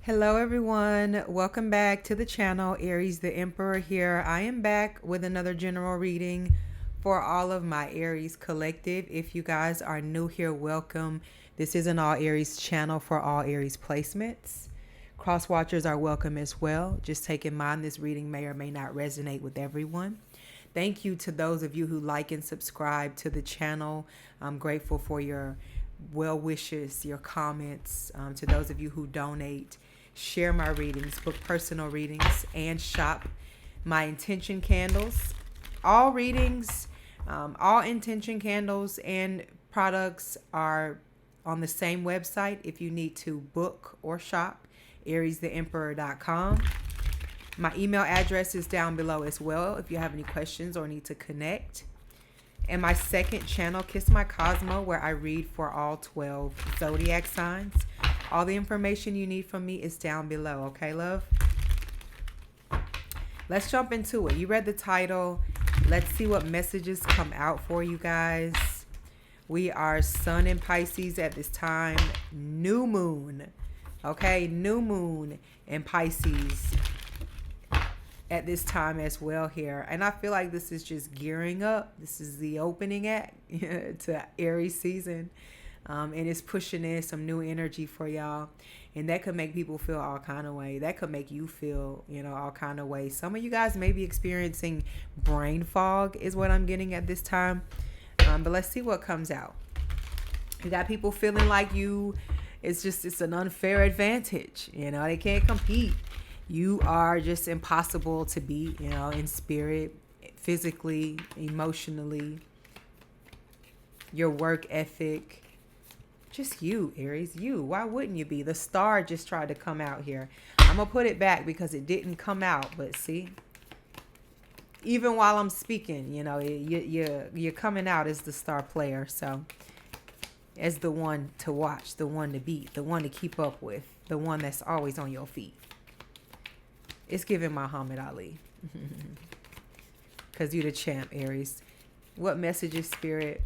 Hello everyone, welcome back to the channel. Aries the Emperor here. I am back with another general reading for all of my Aries collective. If you guys are new here, welcome. This is an all Aries channel for all Aries placements. Cross watchers are welcome as well. Just take in mind this reading may or may not resonate with everyone. Thank you to those of you who like and subscribe to the channel. I'm grateful for your well wishes, your comments. To those of you who donate, share my readings, book personal readings, and shop my intention candles. All readings, all intention candles and products are on the same website if you need to book or shop, ariestheemperor.com. My email address is down below as well if you have any questions or need to connect. And my second channel, Kiss My Cosmo, where I read for all 12 zodiac signs. All the information you need from me is down below. Okay, love? Let's jump into it. You read the title. Let's see what messages come out for you guys. We are Sun in Pisces at this time. New moon. Okay, new moon in Pisces at this time as well here. And I feel like this is just gearing up. This is the opening act to Aries season. And it's pushing in some new energy for y'all. And that could make people feel all kind of way. That could make you feel, all kind of ways. Some of you guys may be experiencing brain fog is what I'm getting at this time. But let's see what comes out. You got people feeling like it's an unfair advantage. They can't compete. You are just impossible to beat, in spirit, physically, emotionally, your work ethic. Just you, Aries, you. Why wouldn't you be? The star just tried to come out here. I'm going to put it back because it didn't come out. But see, even while I'm speaking, you're coming out as the star player. So as the one to watch, the one to beat, the one to keep up with, the one that's always on your feet. It's giving Muhammad Ali. Because you're the champ, Aries. What message is Spirit?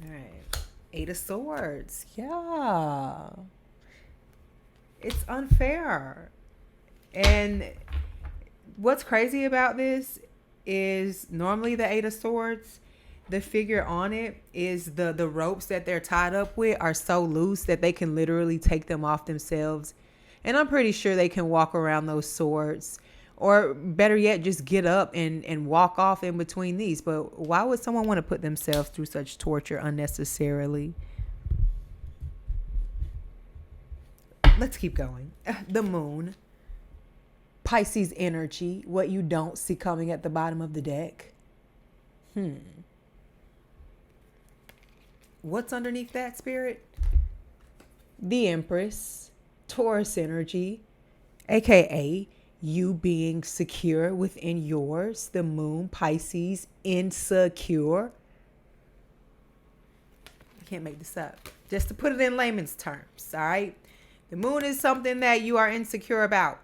All right. 8 of Swords. Yeah. It's unfair. And what's crazy about this is normally the 8 of Swords, the figure on it is the ropes that they're tied up with are so loose that they can literally take them off themselves. And I'm pretty sure they can walk around those swords, or better yet, just get up and walk off in between these. But why would someone want to put themselves through such torture unnecessarily? Let's keep going. The moon, Pisces energy, what you don't see coming at the bottom of the deck. What's underneath that, Spirit? The Empress, Taurus energy, aka you being secure within yours. The moon, Pisces, insecure. I can't make this up. Just to put it in layman's terms, all right? The moon is something that you are insecure about.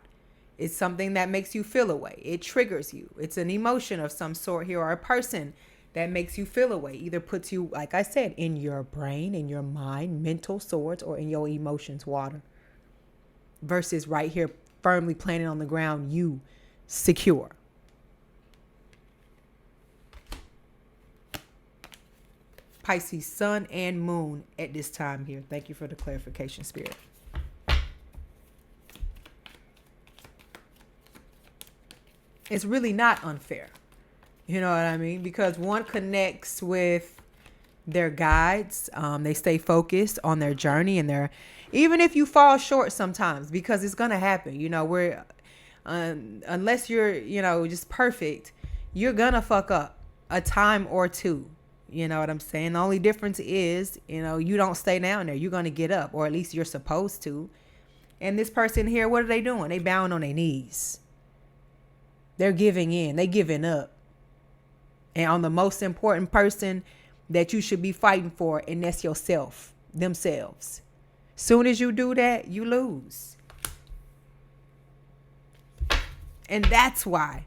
It's something that makes you feel away. It triggers you. It's an emotion of some sort here, or a person that makes you feel away. Either puts you, like I said, in your brain, in your mind, mental swords, or in your emotions, water. Versus right here, firmly planted on the ground, you secure. Pisces, sun and moon at this time here. Thank you for the clarification, Spirit. It's really not unfair. You know what I mean? Because one connects with their guides. They stay focused on their journey and even if you fall short sometimes, because it's going to happen. Unless you're, just perfect, you're going to fuck up a time or two. You know what I'm saying? The only difference is, you don't stay down there. You're going to get up, or at least you're supposed to. And this person here, what are they doing? They bowing on their knees. They're giving in. They giving up. And on the most important person that you should be fighting for, and that's yourself, themselves. Soon as you do that, you lose. And that's why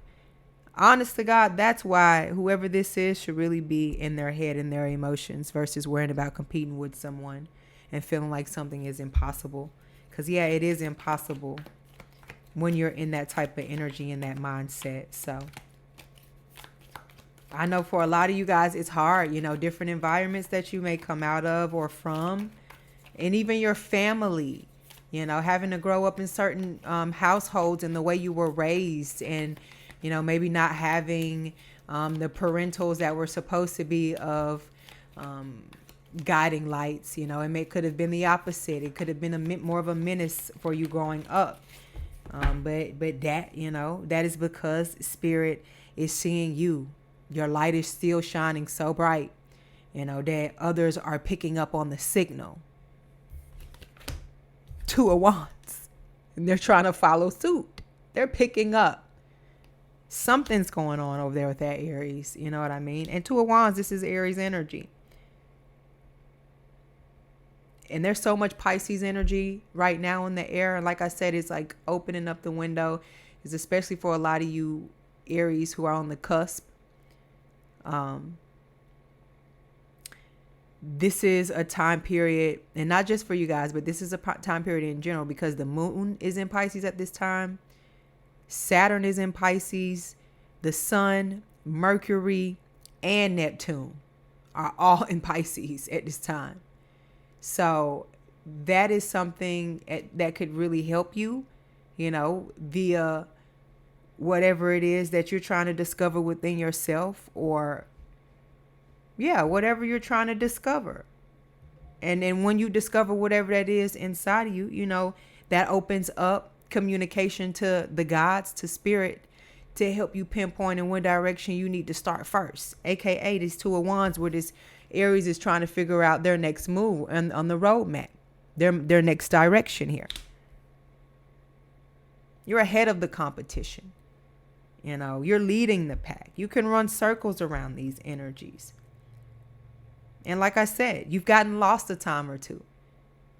Honest to God, that's why whoever this is should really be in their head and their emotions versus worrying about competing with someone and feeling like something is impossible. Because, yeah, it is impossible when you're in that type of energy and that mindset. So I know for a lot of you guys, it's hard, different environments that you may come out of or from, and even your family, having to grow up in certain households and the way you were raised, and, maybe not having the parentals that were supposed to be of guiding lights. Could have been the opposite. It could have been more of a menace for you growing up. But that, that is because Spirit is seeing you. Your light is still shining so bright, that others are picking up on the signal. Two of Wands. And they're trying to follow suit. They're picking up. Something's going on over there with that Aries. You know what I mean? And Two of Wands, this is Aries energy. And there's so much Pisces energy right now in the air. And like I said, it's like opening up the window. It's especially for a lot of you Aries who are on the cusp. This is a time period, and not just for you guys, but this is a time period in general, because the moon is in Pisces at this time. Saturn is in Pisces. The sun, Mercury, and Neptune are all in Pisces at this time. So that is something that could really help you, via whatever it is that you're trying to discover within yourself, or whatever you're trying to discover. And then when you discover whatever that is inside of you, that opens up communication to the gods, to Spirit, to help you pinpoint in what direction you need to start first. AKA these Two of Wands, where this Aries is trying to figure out their next move on the roadmap, their next direction here. You're ahead of the competition. You're leading the pack. You can run circles around these energies. And like I said, you've gotten lost a time or two,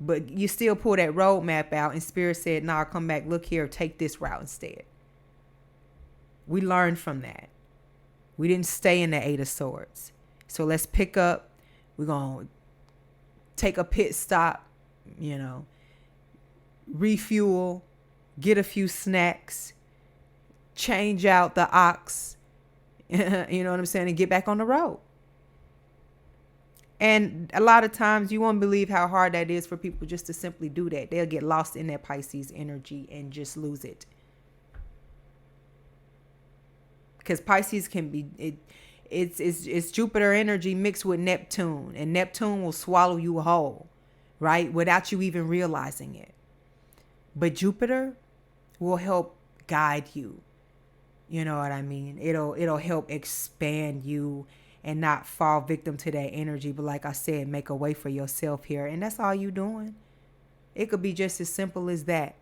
but you still pull that roadmap out, and Spirit said, nah, come back, look here, take this route instead. We learned from that. We didn't stay in the Eight of Swords. So let's pick up. We're going to take a pit stop, refuel, get a few snacks, change out the ox, you know what I'm saying, and get back on the road. And a lot of times you won't believe how hard that is for people just to simply do that. They'll get lost in that Pisces energy and just lose it. Because Pisces can be, it's Jupiter energy mixed with Neptune. And Neptune will swallow you whole, right? Without you even realizing it. But Jupiter will help guide you. You know what I mean? It'll help expand you and not fall victim to that energy. But like I said, make a way for yourself here. And that's all you doing. It could be just as simple as that.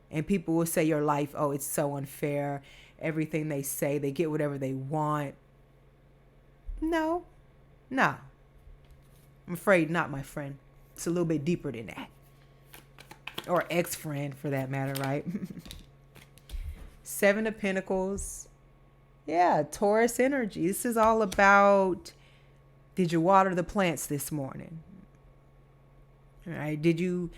And people will say your life, oh, it's so unfair. Everything they say, they get whatever they want. No. I'm afraid not, my friend. It's a little bit deeper than that. Or ex-friend for that matter, right? Seven of Pentacles. Yeah, Taurus energy. This is all about, did you water the plants this morning? All right. Did you,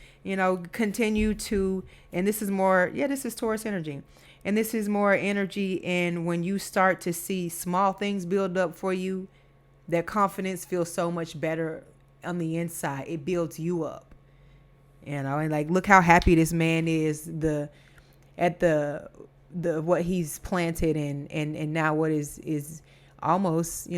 continue to, and this is more, this is Taurus energy. And this is more energy in when you start to see small things build up for you, that confidence feels so much better on the inside. It builds you up, and like, look how happy this man is at the what he's planted and now what is almost,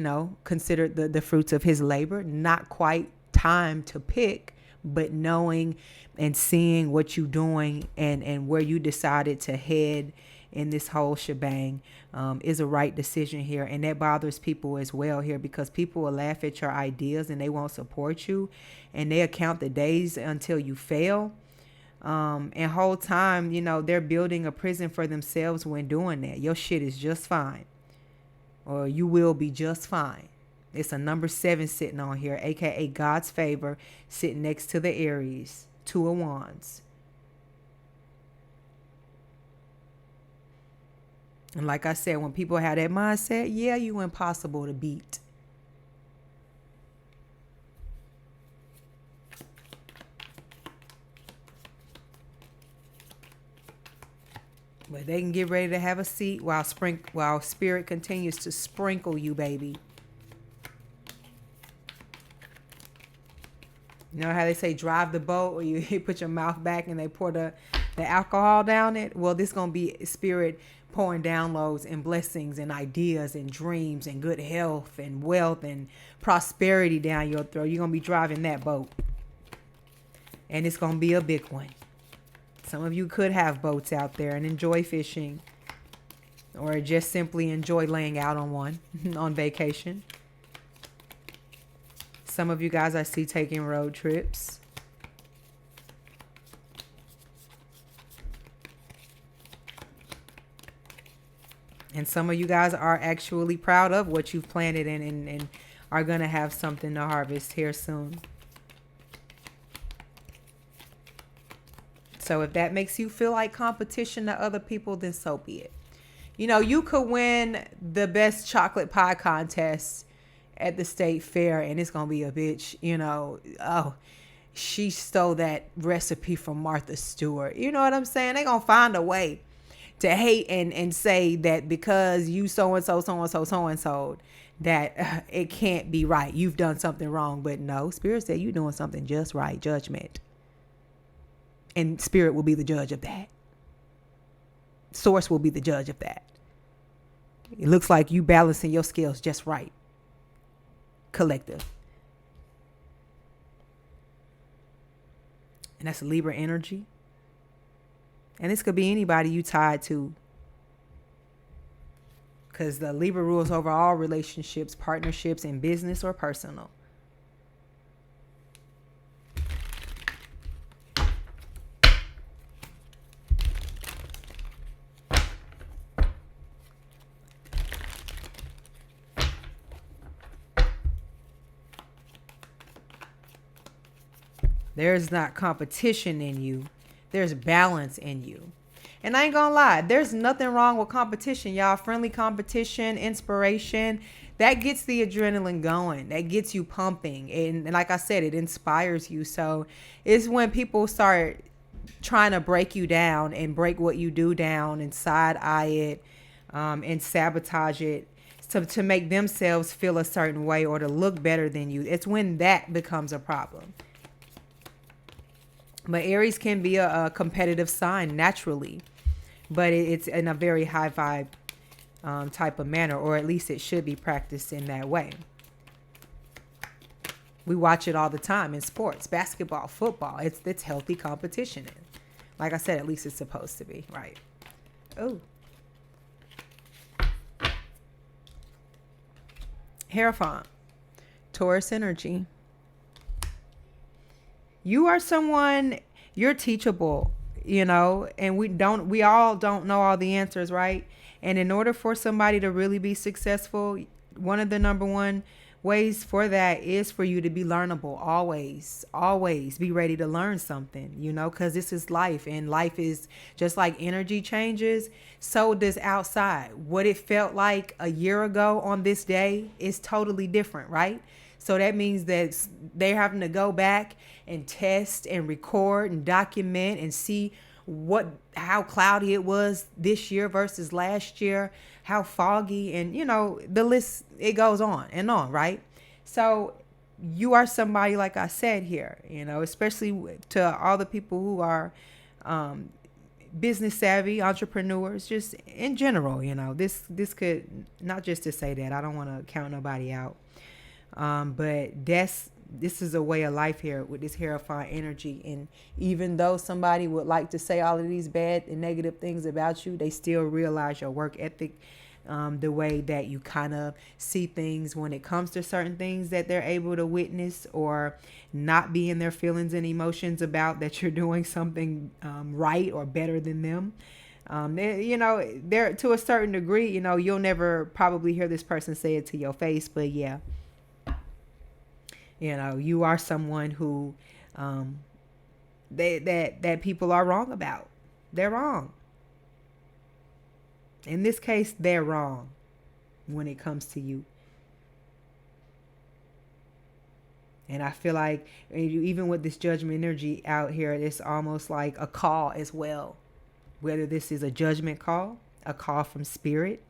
considered the fruits of his labor. Not quite time to pick, but knowing and seeing what you're doing and where you decided to head in this whole shebang is a right decision here. And that bothers people as well here, because people will laugh at your ideas and they won't support you, and they account the days until you fail. And whole time, they're building a prison for themselves when doing that. Your shit is just fine, or you will be just fine. It's a number 7 sitting on here, aka God's favor, sitting next to the Aries, Two of Wands. And like I said, when people have that mindset, yeah, you impossible to beat. But they can get ready to have a seat while spirit continues to sprinkle you, baby. You know how they say drive the boat, or you put your mouth back and they pour the alcohol down it? Well, this going to be spirit pouring downloads and blessings and ideas and dreams and good health and wealth and prosperity down your throat. You're going to be driving that boat. And it's going to be a big one. Some of you could have boats out there and enjoy fishing, or just simply enjoy laying out on one on vacation. Some of you guys I see taking road trips. And some of you guys are actually proud of what you've planted and are going to have something to harvest here soon. So if that makes you feel like competition to other people, then so be it. You know, you could win the best chocolate pie contest at the state fair and it's going to be a bitch, you know, oh, she stole that recipe from Martha Stewart. You know what I'm saying? They're going to find a way to hate and say that because you so-and-so, so-and-so, so-and-so, that it can't be right. You've done something wrong. But no, Spirit said you're doing something just right. Judgment. And Spirit will be the judge of that. Source will be the judge of that. It looks like you balancing your scales just right. Collective. And that's Libra energy. And this could be anybody you tied to. Because the Libra rules over all relationships, partnerships, in business or personal. There's not competition in you. There's balance in you. And I ain't gonna lie, there's nothing wrong with competition, y'all. Friendly competition, inspiration, that gets the adrenaline going. That gets you pumping. And like I said, it inspires you. So it's when people start trying to break you down and break what you do down and side eye it and sabotage it to make themselves feel a certain way or to look better than you. It's when that becomes a problem. But Aries can be a competitive sign naturally, but it's in a very high vibe type of manner, or at least it should be practiced in that way. We watch it all the time in sports, basketball, football. It's healthy competition. And like I said, at least it's supposed to be, right? Oh. Hierophant, Taurus energy. You are someone, you're teachable, you know, and we all don't know all the answers, right? And in order for somebody to really be successful, one of the number one ways for that is for you to be learnable. Always be ready to learn something, you know, because this is life, and life is just like energy changes. So does outside. What it felt like a year ago on this day is totally different, right? So that means that they're having to go back and test and record and document and see how cloudy it was this year versus last year, how foggy, and you know, the list, it goes on and on, right? So you are somebody, like I said here, you know, especially to all the people who are business savvy, entrepreneurs, just in general, you know, this could, not just to say that, I don't want to count nobody out. But this is a way of life here with this Hierophant energy. And even though somebody would like to say all of these bad and negative things about you, they still realize your work ethic, the way that you kind of see things when it comes to certain things that they're able to witness or not be in their feelings and emotions about, that you're doing something right or better than them. You know, they're to a certain degree, you know, you'll never probably hear this person say it to your face, but yeah. You know, you are someone who that people are wrong about. They're wrong. In this case, they're wrong when it comes to you. And I feel like even with this judgment energy out here, it's almost like a call as well. Whether this is a judgment call, a call from spirit,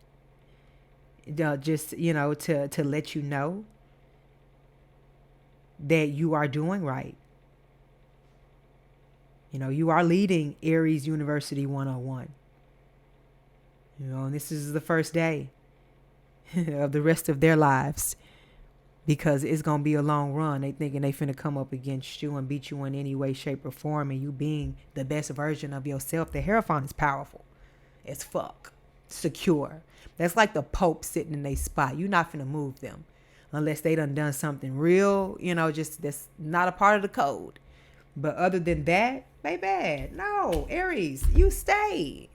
just, to let you know that you are doing right. You are leading Aries University 101. And this is the first day of the rest of their lives, because it's going to be a long run. They thinking they finna come up against you and beat you in any way, shape, or form, and you being the best version of yourself. The Hierophant is powerful as fuck. Secure. That's like the Pope sitting in their spot. You're not finna move them unless they done something real, just that's not a part of the code. But other than that, they bad. No, Aries, you stay.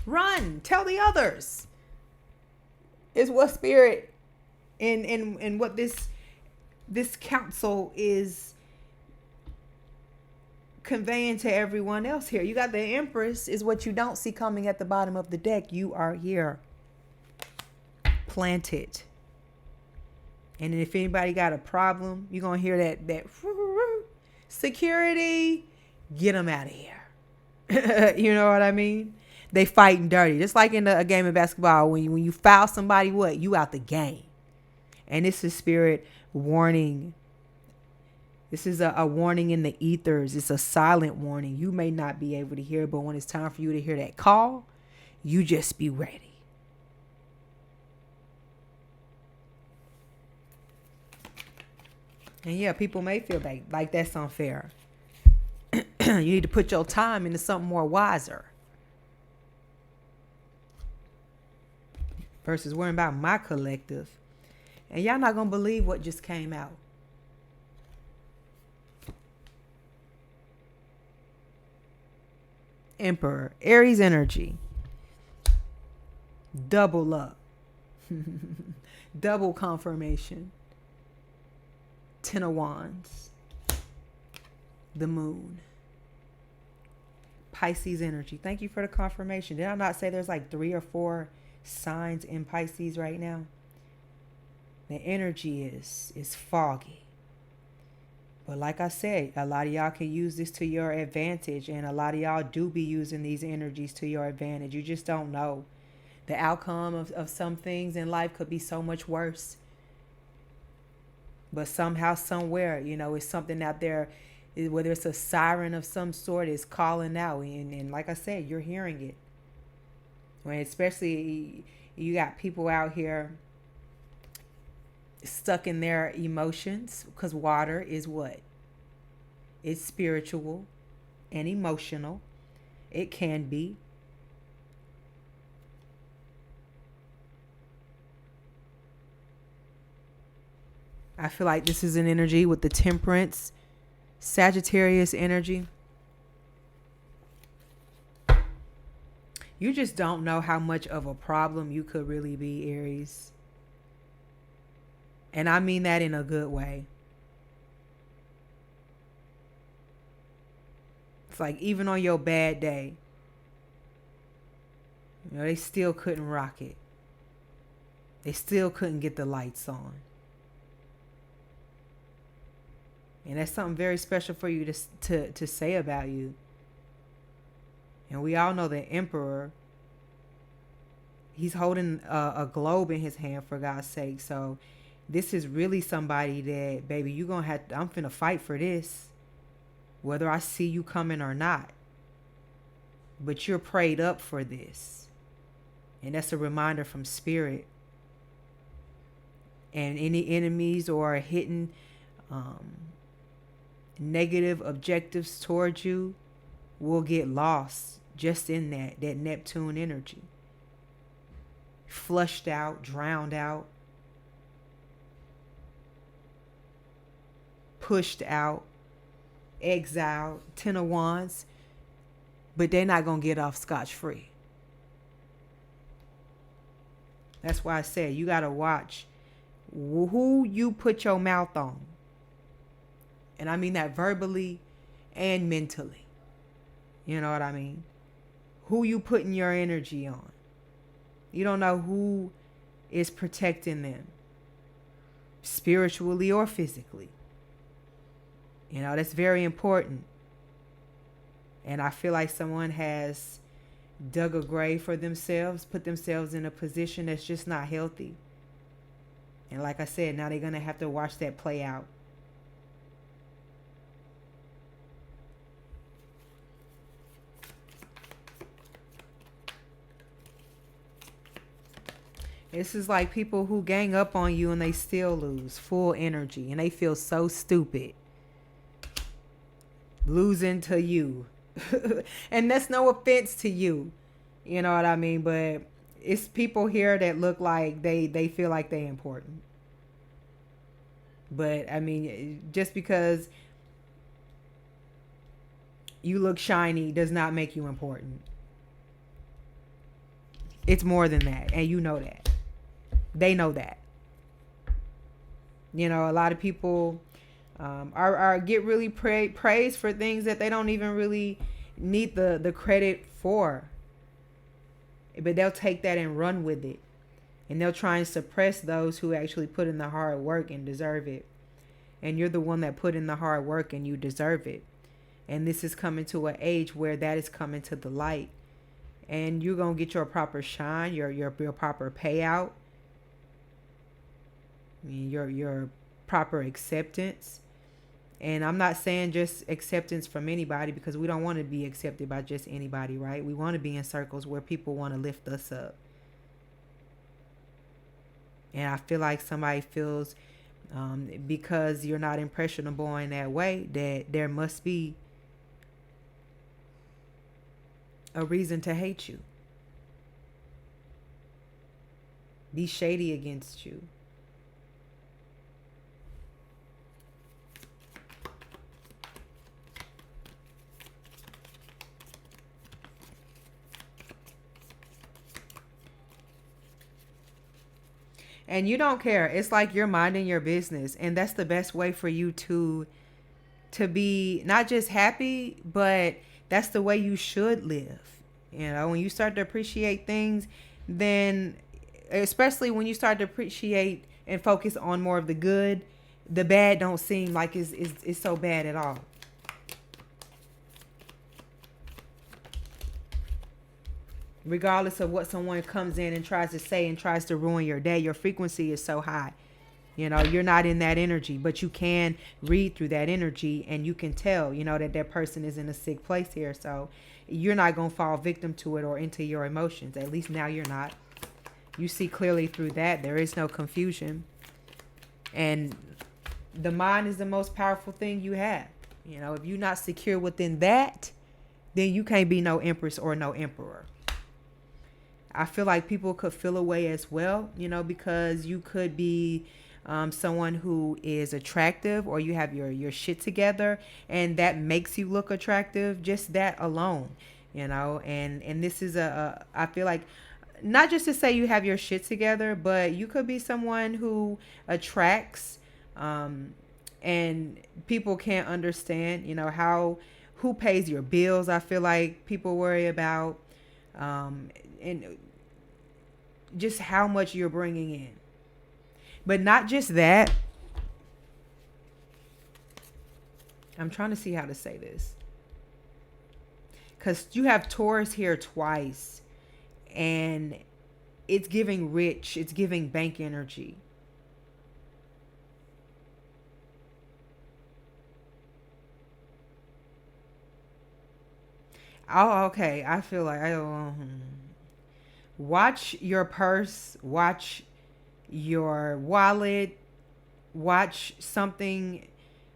Run. Tell the others. Is what spirit and what this council is conveying to everyone else here. You got the Empress, is what you don't see coming at the bottom of the deck. You are here, planted. And if anybody got a problem, you're gonna hear that security, get them out of here. You know what I mean? They fighting dirty, just like in a game of basketball. When you foul somebody, you out the game. And this is spirit warning. This is a warning in the ethers. It's a silent warning. You may not be able to hear, but when it's time for you to hear that call, you just be ready. And yeah, people may feel like that's unfair. You need to put your time into something more wiser. Versus worrying about my collective. And y'all not going to believe what just came out. Emperor. Aries energy. Double up. Double confirmation. 10 of Wands. The Moon. Pisces energy. Thank you for the confirmation. Did I not say there's like 3 or 4 signs in Pisces right now? The energy is foggy. But like I said, a lot of y'all can use this to your advantage, and a lot of y'all do be using these energies to your advantage. You just don't know. The outcome of some things in life could be so much worse. But somehow, somewhere, it's something out there, whether it's a siren of some sort, is calling out. And like I said, you're hearing it. When especially you got people out here stuck in their emotions, because water is what? It's spiritual and emotional. It can be. I feel like this is an energy with the Temperance, Sagittarius energy. You just don't know how much of a problem you could really be, Aries. And I mean that in a good way. It's like even on your bad day, they still couldn't rock it. They still couldn't get the lights on. And that's something very special for you to say about you. And we all know the Emperor, he's holding a globe in his hand, for God's sake. So this is really somebody that, baby, I'm finna fight for this, whether I see you coming or not. But you're prayed up for this. And that's a reminder from spirit. And any enemies or hidden negative objectives towards you will get lost just in that Neptune energy. Flushed out, drowned out, pushed out, exiled, 10 of Wands. But they're not going to get off scotch-free. That's why I said you got to watch who you put your mouth on. And I mean that verbally and mentally. You know what I mean? who you putting your energy on. You don't know who is protecting them, spiritually or physically. You know, that's very important. And I feel like someone has dug a grave for themselves, put themselves in a position that's just not healthy. And like I said, now they're going to have to watch that play out. This is like people who gang up on you and they still lose full energy and they feel so stupid. Losing to you. And that's no offense to you. You know what I mean? But it's people here that look like they feel like they're important. But I mean, just because you look shiny does not make you important. It's more than that. And you know that. They know that. You know, a lot of people are get really praised for things that they don't even really need the credit for. But they'll take that and run with it. And they'll try and suppress those who actually put in the hard work and deserve it. And you're the one that put in the hard work and you deserve it. And this is coming to an age where that is coming to the light. And you're going to get your proper shine, your proper payout. Your proper acceptance. And I'm not saying just acceptance from anybody, because we don't want to be accepted by just anybody, right? We want to be in circles where people want to lift us up. And I feel like somebody feels because you're not impressionable in that way, that there must be a reason to hate you. Be shady against you. And you don't care. It's like you're minding your business. And that's the best way for you to be not just happy, but that's the way you should live. You know, when you start to appreciate things, then especially when you start to appreciate and focus on more of the good, the bad don't seem like it's so bad at all. Regardless of what someone comes in and tries to say and tries to ruin your day, your frequency is so high. You know, you're not in that energy, but you can read through that energy and you can tell, you know, that person is in a sick place here. So you're not going to fall victim to it or into your emotions. At least now you're not. You see clearly through that. There is no confusion. And the mind is the most powerful thing you have. You know, if you're not secure within that, then you can't be no empress or no emperor. I feel like people could feel away as well, you know, because you could be someone who is attractive, or you have your shit together and that makes you look attractive. Just that alone, you know, and this is I feel like not just to say you have your shit together, but you could be someone who attracts and people can't understand, you know, who pays your bills. I feel like people worry about and just how much you're bringing in. But not just that. I'm trying to see how to say this. Because you have Taurus here twice. And it's giving rich. It's giving bank energy. Oh, okay. I feel like I don't... Watch your purse, watch your wallet, watch something,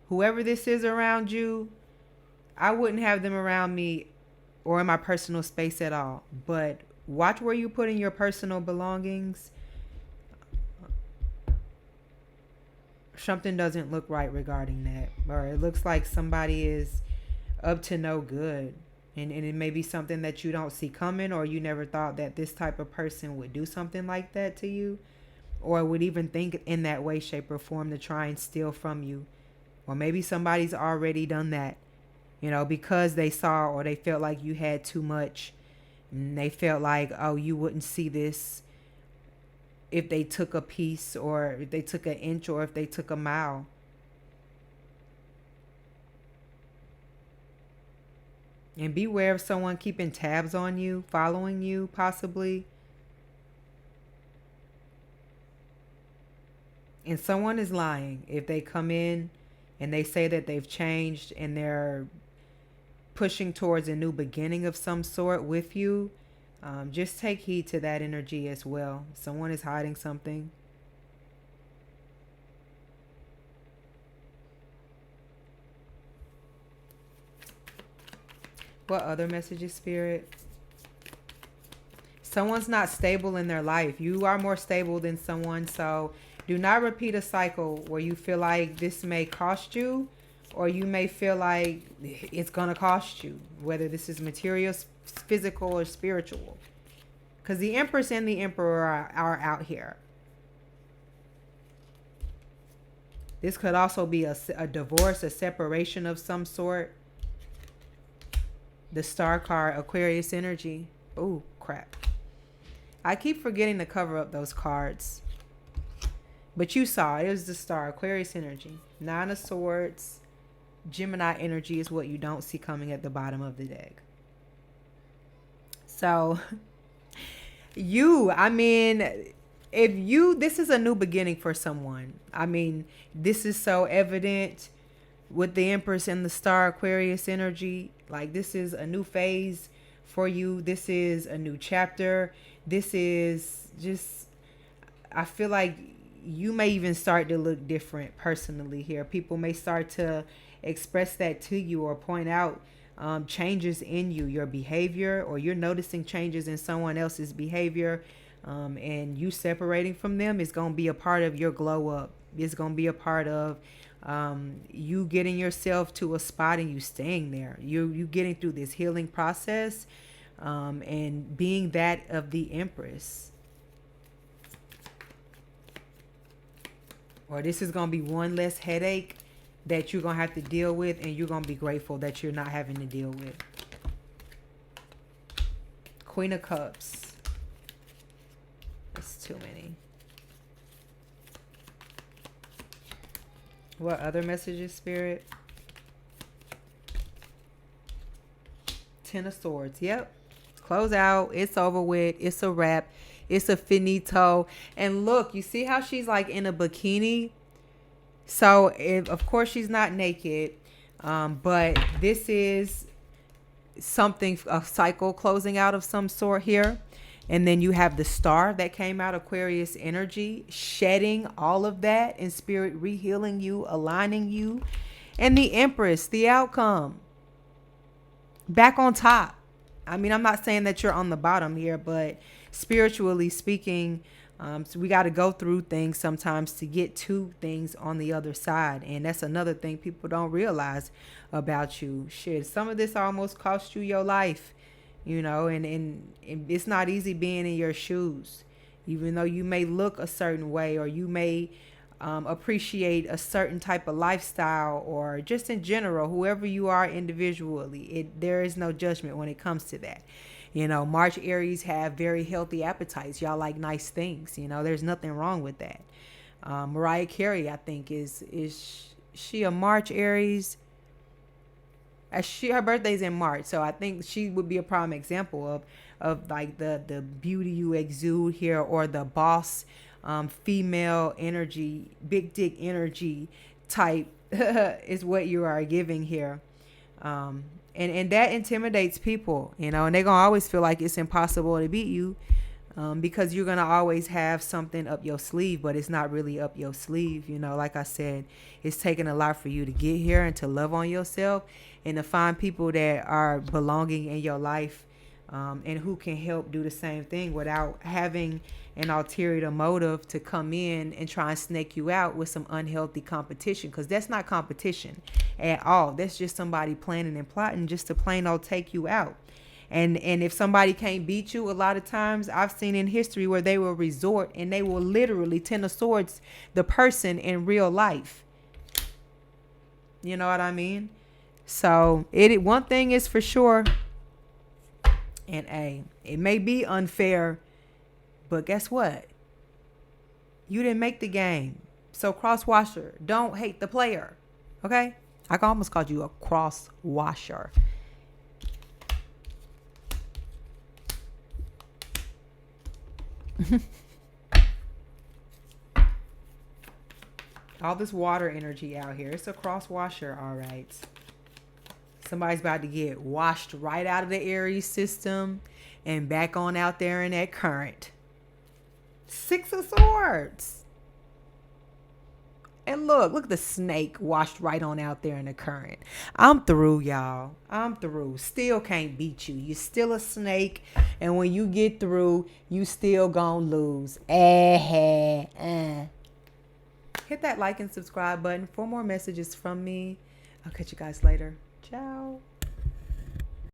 whoever this is around you. I wouldn't have them around me or in my personal space at all. But watch where you put in your personal belongings. Something doesn't look right regarding that. Or it looks like somebody is up to no good. And it may be something that you don't see coming, or you never thought that this type of person would do something like that to you, or would even think in that way, shape, or form to try and steal from you. Or maybe somebody's already done that, you know, because they saw or they felt like you had too much And they felt like, oh, you wouldn't see this if they took a piece, or if they took an inch, or if they took a mile. And beware of someone keeping tabs on you, following you, possibly. And someone is lying if they come in and they say that they've changed and they're pushing towards a new beginning of some sort with you. Just take heed to that energy as well. Someone is hiding something. What other messages, Spirit? Someone's not stable in their life. You are more stable than someone. So do not repeat a cycle where you feel like this may cost you, or you may feel like it's going to cost you, whether this is material, physical, or spiritual. Because the Empress and the Emperor are out here. This could also be a divorce, a separation of some sort. The Star card, Aquarius energy. Oh, crap. I keep forgetting to cover up those cards. But you saw, it was the Star, Aquarius energy. Nine of Swords. Gemini energy is what you don't see coming at the bottom of the deck. So, this is a new beginning for someone. This is so evident with the Empress and the Star, Aquarius energy. Like, this is a new phase for you. This is a new chapter. This is just, I feel like you may even start to look different personally here. People may start to express that to you or point out changes in you, your behavior, or you're noticing changes in someone else's behavior, and you separating from them is going to be a part of your glow up. It's going to be a part of you getting yourself to a spot and you staying there. You getting through this healing process, and being that of the Empress. Or this is going to be one less headache that you're going to have to deal with, and you're going to be grateful that you're not having to deal with. Queen of Cups. That's too many. What other messages, Spirit? Ten of Swords. Yep. Close out. It's over with. It's a wrap. It's a finito. And look, you see how she's like in a bikini? So, of course, she's not naked. But this is something, a cycle closing out of some sort here. And then you have the Star that came out, Aquarius energy, shedding all of that in spirit, rehealing you, aligning you. And the Empress, the outcome. Back on top. I'm not saying that you're on the bottom here, but spiritually speaking, so we got to go through things sometimes to get to things on the other side. And that's another thing people don't realize about you. Shit, some of this almost cost you your life, and it's not easy being in your shoes, even though you may look a certain way, or you may appreciate a certain type of lifestyle, or just in general, whoever you are individually, there is no judgment when it comes to that. March Aries have very healthy appetites. Y'all like nice things. There's nothing wrong with that. Mariah Carey, I think, is she a March Aries? Her birthday's in March, so I think she would be a prime example of like the beauty you exude here, or the boss, female energy, big dick energy type is what you are giving here. And that intimidates people, and they're going to always feel like it's impossible to beat you, because you're going to always have something up your sleeve, but it's not really up your sleeve. Like I said, it's taking a lot for you to get here and to love on yourself and to find people that are belonging in your life, and who can help do the same thing without having an ulterior motive to come in and try and snake you out with some unhealthy competition, because that's not competition at all. That's just somebody planning and plotting just to plain old take you out. And if somebody can't beat you, a lot of times I've seen in history where they will resort and they will literally Ten of Swords the person in real life. You know what I mean? So one thing is for sure, And it may be unfair, but guess what? You didn't make the game. So cross washer, don't hate the player. Okay? I almost called you a cross washer. All this water energy out here. It's a cross washer, all right. Somebody's about to get washed right out of the Aries system and back on out there in that current. 6 of Swords. And look at the snake washed right on out there in the current. I'm through, y'all. I'm through. Still can't beat you. You're still a snake. And when you get through, you still gonna lose. Hit that like and subscribe button for more messages from me. I'll catch you guys later. Ciao.